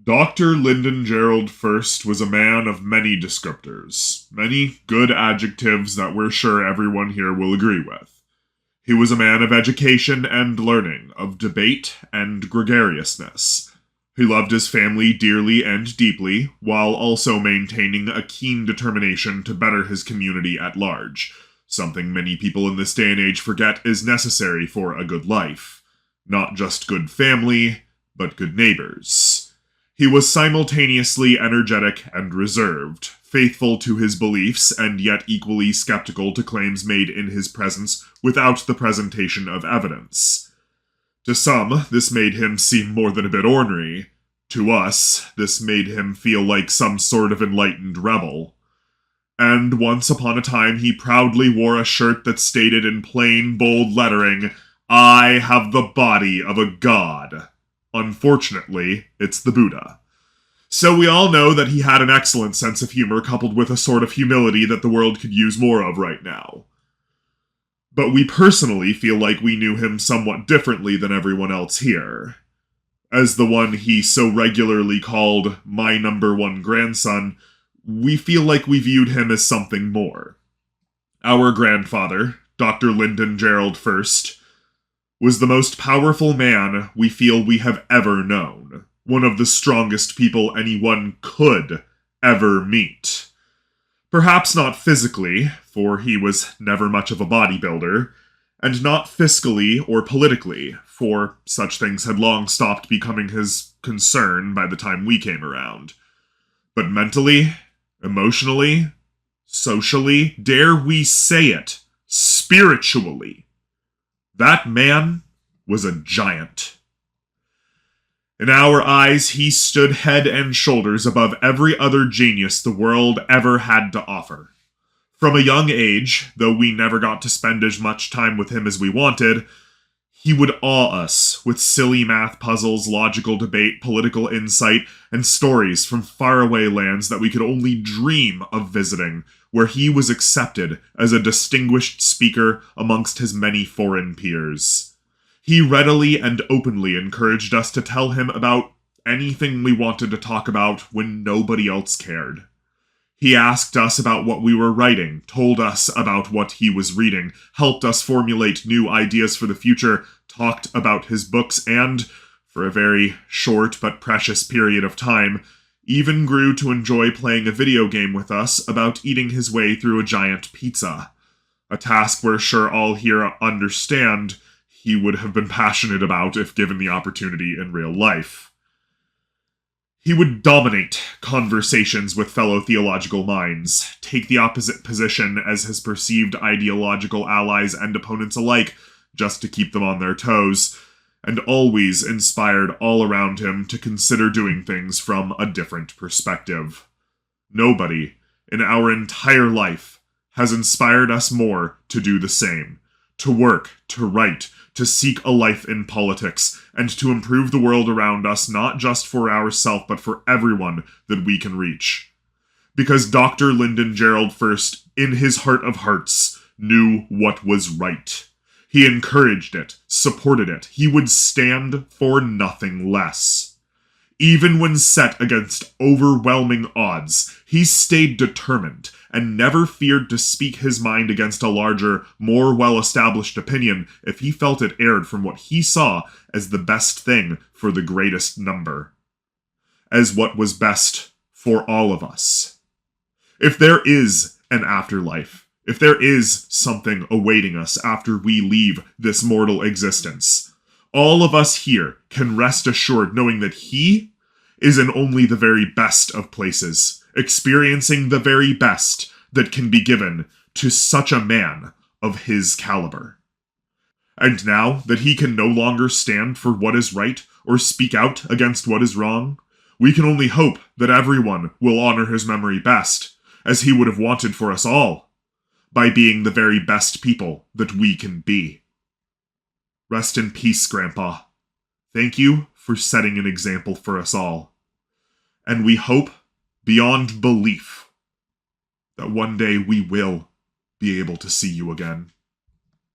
Dr. Lyndon Gerald Furst was a man of many descriptors, many good adjectives that we're sure everyone here will agree with. He was a man of education and learning, of debate and gregariousness. He loved his family dearly and deeply, while also maintaining a keen determination to better his community at large, something many people in this day and age forget is necessary for a good life. Not just good family, but good neighbors. He was simultaneously energetic and reserved, faithful to his beliefs and yet equally skeptical to claims made in his presence without the presentation of evidence. To some, this made him seem more than a bit ornery. To us, this made him feel like some sort of enlightened rebel. And once upon a time he proudly wore a shirt that stated in plain, bold lettering, "I have the body of a god." Unfortunately, it's the Buddha. So we all know that he had an excellent sense of humor coupled with a sort of humility that the world could use more of right now. But we personally feel like we knew him somewhat differently than everyone else here. As the one he so regularly called my number one grandson, we feel like we viewed him as something more. Our grandfather, Dr. Lyndon Gerald Furst, was the most powerful man we feel we have ever known. One of the strongest people anyone could ever meet. Perhaps not physically, for he was never much of a bodybuilder, and not fiscally or politically, for such things had long stopped becoming his concern by the time we came around. But mentally, emotionally, socially, dare we say it, spiritually, that man was a giant. In our eyes, he stood head and shoulders above every other genius the world ever had to offer. From a young age, though we never got to spend as much time with him as we wanted, he would awe us with silly math puzzles, logical debate, political insight, and stories from faraway lands that we could only dream of visiting, where he was accepted as a distinguished speaker amongst his many foreign peers. He readily and openly encouraged us to tell him about anything we wanted to talk about when nobody else cared. He asked us about what we were writing, told us about what he was reading, helped us formulate new ideas for the future, talked about his books, and, for a very short but precious period of time, even grew to enjoy playing a video game with us about eating his way through a giant pizza. A task we're sure all here understand he would have been passionate about if given the opportunity in real life. He would dominate conversations with fellow theological minds, take the opposite position as his perceived ideological allies and opponents alike, just to keep them on their toes, and always inspired all around him to consider doing things from a different perspective. Nobody, in our entire life, has inspired us more to do the same, to work, to write, to seek a life in politics, and to improve the world around us not just for ourselves but for everyone that we can reach. Because Dr. Lyndon Gerald Furst, in his heart of hearts, knew what was right. He encouraged it, supported it. He would stand for nothing less. Even when set against overwhelming odds, he stayed determined and never feared to speak his mind against a larger, more well-established opinion if he felt it erred from what he saw as the best thing for the greatest number. As what was best for all of us. If there is an afterlife, if there is something awaiting us after we leave this mortal existence, all of us here can rest assured knowing that he is in only the very best of places, experiencing the very best that can be given to such a man of his caliber. And now that he can no longer stand for what is right or speak out against what is wrong, we can only hope that everyone will honor his memory best, as he would have wanted for us all, by being the very best people that we can be. Rest in peace, Grandpa. Thank you for setting an example for us all. And we hope, beyond belief, that one day we will be able to see you again.